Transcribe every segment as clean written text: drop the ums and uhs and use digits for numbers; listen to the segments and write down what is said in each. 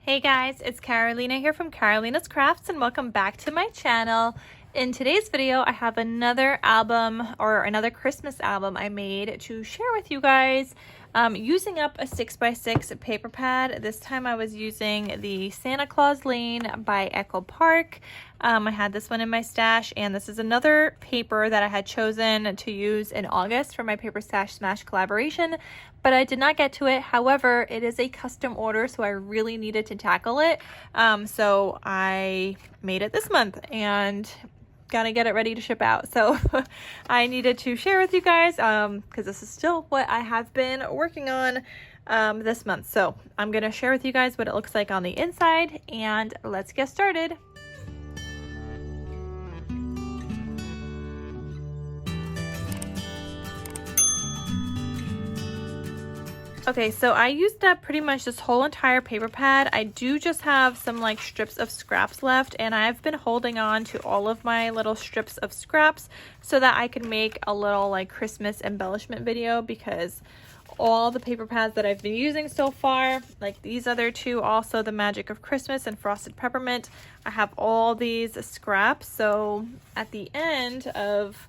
Hey guys, it's Carolina here from KarolinasKrafts and welcome back to my channel. In today's video, I have another album or another Christmas album I made to share with you guys using up a 6x6 paper pad. This time I was using the Santa Claus Lane by Echo Park. I had this one in my stash, and this is another paper that I had chosen to use in August for my Paper Stash Smash collaboration, but I did not get to it. However, it is a custom order, so I really needed to tackle it. So I made it this month and gotta get it ready to ship out. So I needed to share with you guys because this is still what I have been working on this month. So I'm gonna share with you guys what it looks like on the inside, and let's get started. Okay, so I used up pretty much this whole entire paper pad. I do just have some like strips of scraps left, and I've been holding on to all of my little strips of scraps so that I can make a little like Christmas embellishment video, because all the paper pads that I've been using so far, like these other two, also the Magic of Christmas and Frosted Peppermint, I have all these scraps. So at the end of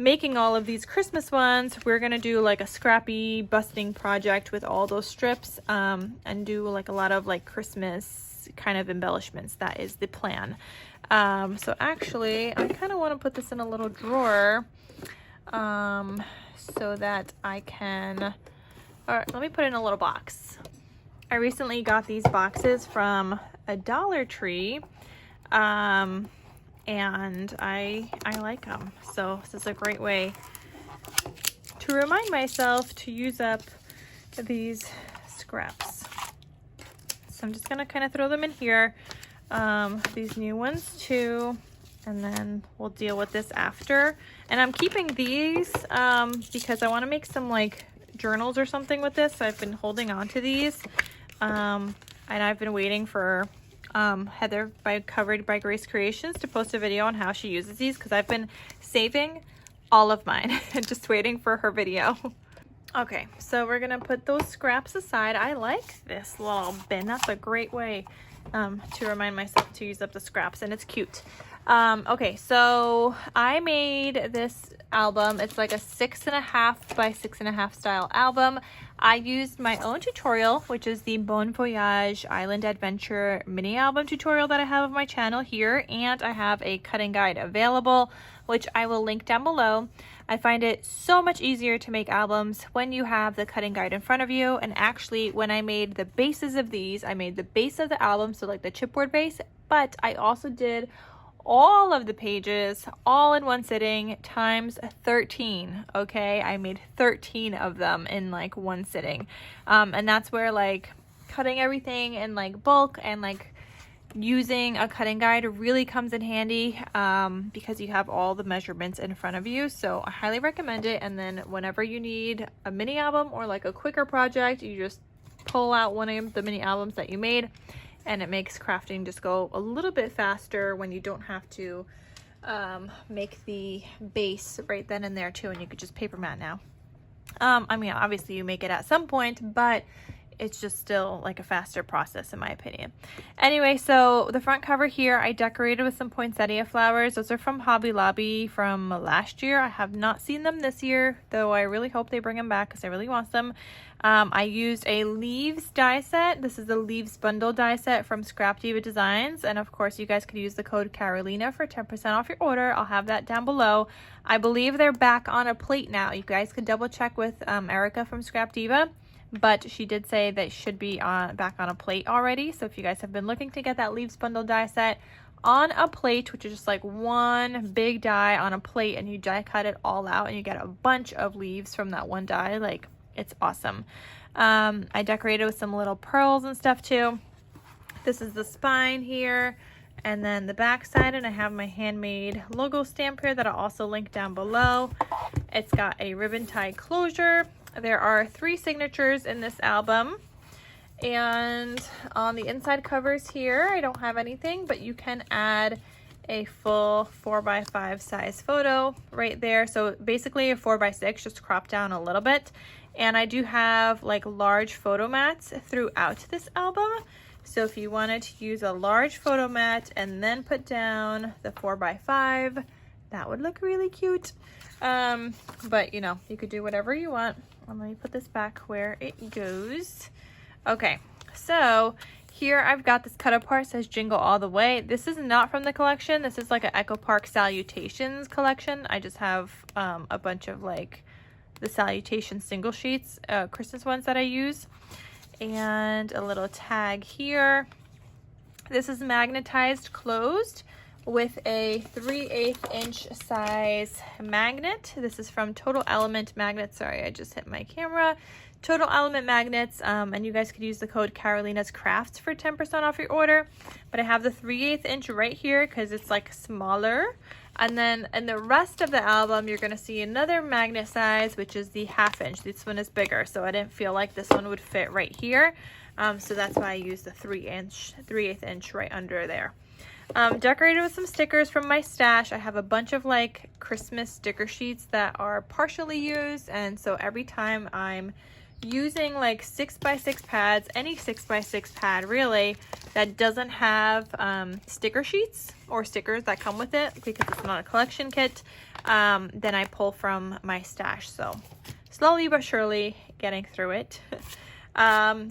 making all of these Christmas ones, we're gonna do like a scrappy busting project with all those strips and do like a lot of like Christmas kind of embellishments. That is the plan. So actually I kind of want to put this in a little drawer so that I can, or let me put it in a little box. I recently got these boxes from a Dollar Tree and I like them. So this is a great way to remind myself to use up these scraps. So I'm just gonna kind of throw them in here, these new ones too, and then we'll deal with this after. And I'm keeping these because I want to make some like journals or something with this. So I've been holding on to these, and I've been waiting for Heather Covered by Grace Creations to post a video on how she uses these, because I've been saving all of mine and just waiting for her video. Okay, so we're gonna put those scraps aside. I like this little bin. That's a great way to remind myself to use up the scraps, and it's cute. Okay, so I made this album. It's like a 6.5 by 6.5 style album. I used my own tutorial, which is the Bon Voyage Island Adventure mini album tutorial that I have on my channel here, and I have a cutting guide available, which I will link down below. I find it so much easier to make albums when you have the cutting guide in front of you. And actually, when I made the bases of these, I made the base of the album, so like the chipboard base, but I also did all of the pages all in one sitting times 13. Okay, I made 13 of them in like one sitting, and that's where like cutting everything in like bulk and like using a cutting guide really comes in handy, because you have all the measurements in front of you. So I highly recommend it. And then whenever you need a mini album or like a quicker project, you just pull out one of the mini albums that you made, and it makes crafting just go a little bit faster when you don't have to make the base right then and there too, and you could just paper mat now. I mean, obviously you make it at some point, but it's just still like a faster process in my opinion. Anyway, so the front cover here, I decorated with some poinsettia flowers. Those are from Hobby Lobby from last year. I have not seen them this year, though I really hope they bring them back because I really want them. I used a leaves die set. This is the leaves bundle die set from Scrap Diva Designs, and of course you guys could use the code Carolina for 10% off your order. I'll have that down below. I believe they're back on a plate now. You guys could double check with Erica from Scrap Diva, but she did say that should be back on a plate already. So if you guys have been looking to get that leaves bundle die set on a plate, which is just like one big die on a plate, and you die cut it all out and you get a bunch of leaves from that one die, like it's awesome. I decorated with some little pearls and stuff too. This is the spine here, and then the back side, and I have my handmade logo stamp here that I'll also link down below. It's got a ribbon tie closure. There are 3 signatures in this album, and on the inside covers here I don't have anything, but you can add a full 4x5 size photo right there. So basically a 4x6 just cropped down a little bit. And I do have like large photo mats throughout this album So if you wanted to use a large photo mat and then put down the 4x5, that would look really cute. But you know, you could do whatever you want. And let me put this back where it goes. Okay, so here I've got this cut apart, says Jingle All the Way. This is not from the collection. This is like an Echo Park Salutations collection. I just have a bunch of like the Salutation single sheets, Christmas ones that I use. And a little tag here. This is magnetized closed with a 3/8 inch size magnet. This is from Total Element Magnets. Sorry, I just hit my camera. Total Element Magnets, and you guys could use the code KarolinasKrafts for 10% off your order. But I have the 3/8 inch right here because it's like smaller. And then in the rest of the album, you're going to see another magnet size, which is the 1/2 inch. This one is bigger, so I didn't feel like this one would fit right here. So that's why I used the 3/8 inch right under there. Decorated with some stickers from my stash. I have a bunch of like Christmas sticker sheets that are partially used, and so every time I'm using like 6x6 pads, any 6x6 pad really, that doesn't have sticker sheets or stickers that come with it because it's not a collection kit, then I pull from my stash. So slowly but surely getting through it.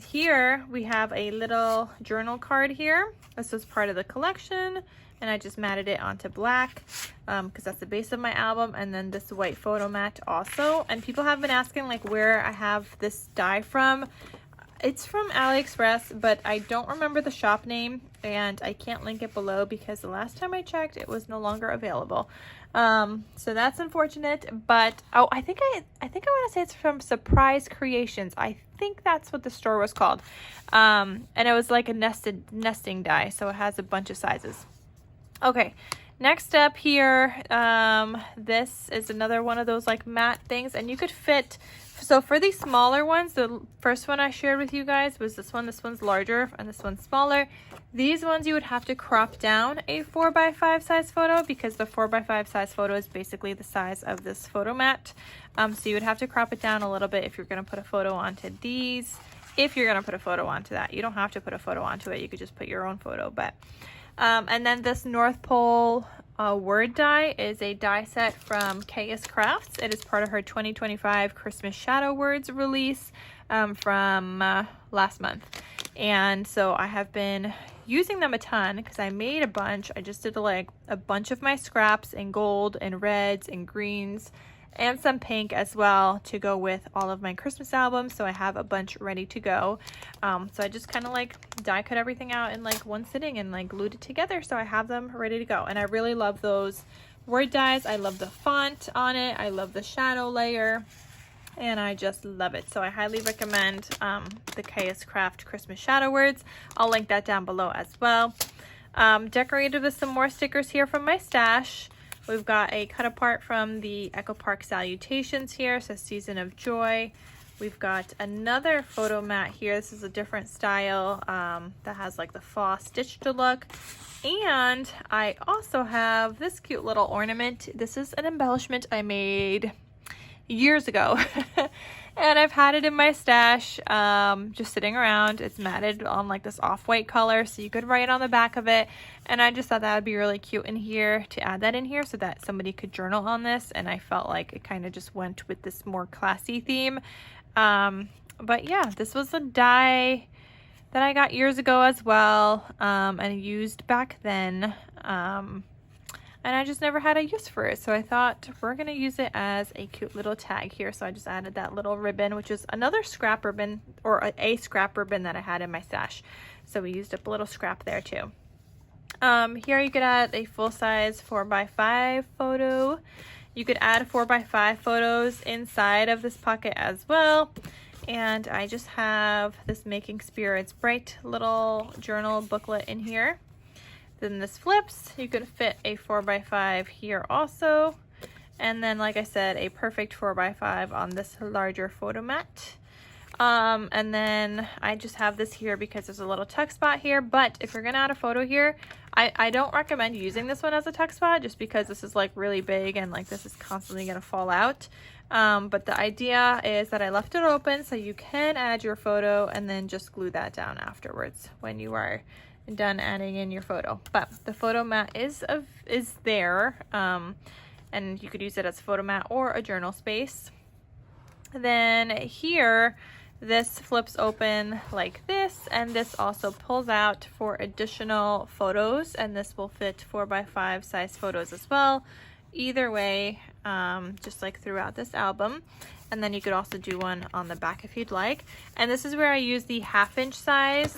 Here we have a little journal card here. This was part of the collection, and I just matted it onto black because that's the base of my album. And then this white photo mat also. And people have been asking like where I have this die from. It's from AliExpress, but I don't remember the shop name, and I can't link it below because the last time I checked, it was no longer available. So that's unfortunate. But oh, I think I want to say it's from Surprise Creations. I think that's what the store was called. And it was like a nesting die, so it has a bunch of sizes. Okay, next up here, this is another one of those like matte things, and you could fit. So for these smaller ones, the first one I shared with you guys was this one. This one's larger and this one's smaller. These ones you would have to crop down a 4x5 size photo because the 4x5 size photo is basically the size of this photo mat. So you would have to crop it down a little bit if you're going to put a photo onto these. If you're going to put a photo onto that, you don't have to put a photo onto it. You could just put your own photo. But and then this North Pole word die is a die set from KarolinasKrafts. It is part of her 2025 Christmas Shadow Words release from last month. And so I have been using them a ton because I made a bunch. I just did like a bunch of my scraps in gold and reds and greens and some pink as well to go with all of my Christmas albums. So I have a bunch ready to go. So I just kind of like die cut everything out in like one sitting and like glued it together. So I have them ready to go. And I really love those word dies. I love the font on it. I love the shadow layer. And I just love it. So I highly recommend the KarolinasKrafts Christmas Shadow Words. I'll link that down below as well. Decorated with some more stickers here from my stash. We've got a cut apart from the Echo Park Salutations here, so Season of Joy. We've got another photo mat here. This is a different style that has like the fall stitched look. And I also have this cute little ornament. This is an embellishment I made years ago. And I've had it in my stash, just sitting around. It's matted on like this off-white color, so you could write on the back of it. And I just thought that would be really cute in here to add that in here so that somebody could journal on this. And I felt like it kind of just went with this more classy theme. But yeah, this was a die that I got years ago as well, and used back then. And I just never had a use for it. So I thought we're going to use it as a cute little tag here. So I just added that little ribbon, which is another scrap ribbon, or a scrap ribbon that I had in my stash. So we used up a little scrap there too. Here you could add a full-size 4x5 photo. You could add 4x5 photos inside of this pocket as well. And I just have this Making Spirits Bright little journal booklet in here. Then this flips. You could fit a 4x5 here also. And then, like I said, a perfect 4x5 on this larger photo mat. And then I just have this here because there's a little tuck spot here, but if you're gonna add a photo here, I don't recommend using this one as a tuck spot just because this is like really big and like this is constantly gonna fall out. But the idea is that I left it open so you can add your photo and then just glue that down afterwards when you are done adding in your photo. But the photo mat is there, and you could use it as a photo mat or a journal space. Then here, this flips open like this, and this also pulls out for additional photos, and this will fit 4x5 size photos as well. Either way, just like throughout this album. And then you could also do one on the back if you'd like. And this is where I use the 1/2 inch size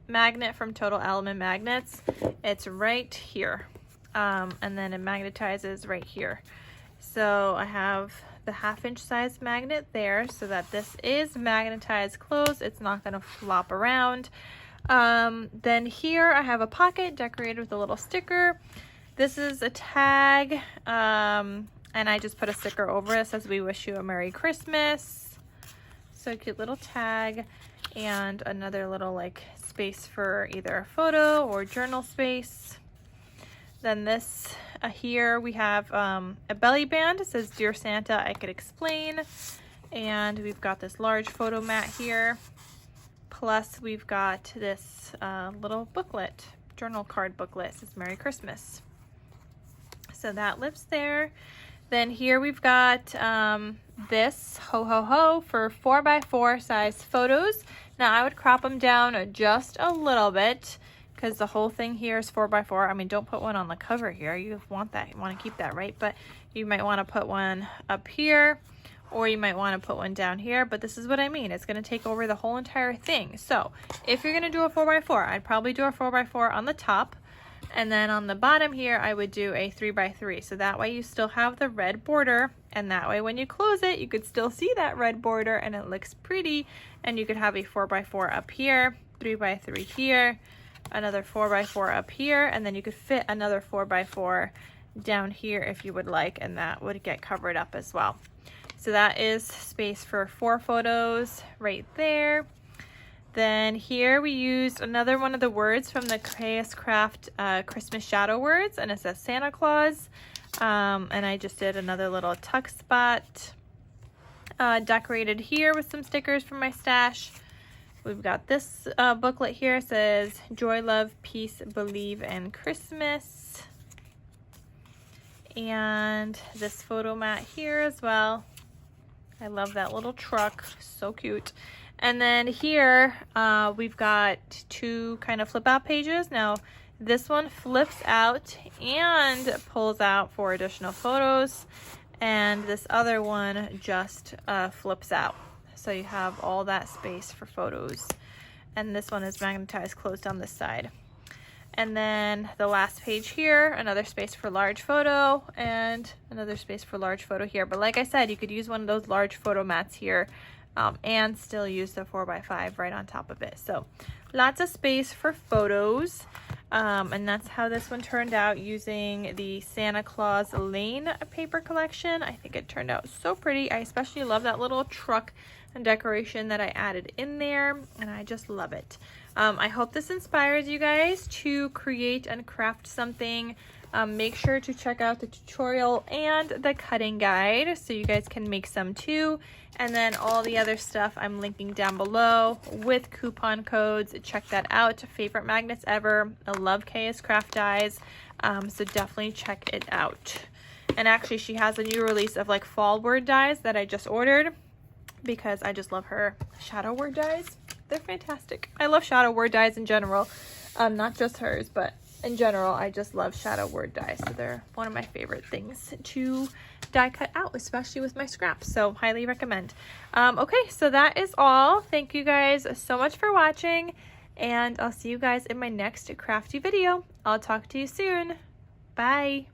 magnet from Total Element Magnets. It's right here, and then it magnetizes right here. So I have the 1/2 inch size magnet there so that this is magnetized closed. It's not going to flop around. Then here I have a pocket decorated with a little sticker. This is a tag, and I just put a sticker over it that says "We wish you a Merry Christmas." So cute little tag, and another little like space for either a photo or journal space. Then this here we have a belly band. It says "Dear Santa, I could explain." And we've got this large photo mat here. Plus we've got this little booklet, journal card booklet. It says "Merry Christmas." So that lives there. Then here we've got this ho ho ho for 4x4 size photos. Now I would crop them down just a little bit, because the whole thing here is 4x4. I mean, don't put one on the cover here. You want that. You want to keep that, right? But you might want to put one up here, or you might want to put one down here. But this is what I mean. It's going to take over the whole entire thing. So if you're going to do a 4x4, I'd probably do a 4x4 on the top. And then on the bottom here, I would do a 3x3. So that way you still have the red border. And that way when you close it, you could still see that red border and it looks pretty. And you could have a 4x4 up here, 3x3 here, another 4x4 up here, and then you could fit another 4x4 down here if you would like, and that would get covered up as well. So that is space for 4 photos right there. Then here we used another one of the words from the KarolinasKrafts Christmas shadow words, and it says Santa Claus. And I just did another little tuck spot decorated here with some stickers from my stash. We've got this booklet here. It says "Joy, Love, Peace, Believe, and Christmas." And this photo mat here as well. I love that little truck. So cute. And then here we've got 2 kind of flip out pages. Now this one flips out and pulls out for additional photos. And this other one just flips out. So you have all that space for photos. And this one is magnetized closed on this side. And then the last page here, another space for large photo and another space for large photo here. But like I said, you could use one of those large photo mats here and still use the 4x5 right on top of it. So lots of space for photos. And that's how this one turned out using the Santa Claus Lane paper collection. I think it turned out so pretty. I especially love that little truck and decoration that I added in there, and I just love it. I hope this inspires you guys to create and craft something. Make sure to check out the tutorial and the cutting guide so you guys can make some too. And then all the other stuff I'm linking down below with coupon codes. Check that out. Favorite magnets ever. I love KarolinasKrafts dies. So definitely check it out. And actually she has a new release of like fall word dies that I just ordered, because I just love her shadow word dies. They're fantastic. I love shadow word dies in general. Not just hers, but in general, I just love shadow word dies. So they're one of my favorite things to die cut out, especially with my scraps. So highly recommend. Okay, so that is all. Thank you guys so much for watching, and I'll see you guys in my next crafty video. I'll talk to you soon. Bye.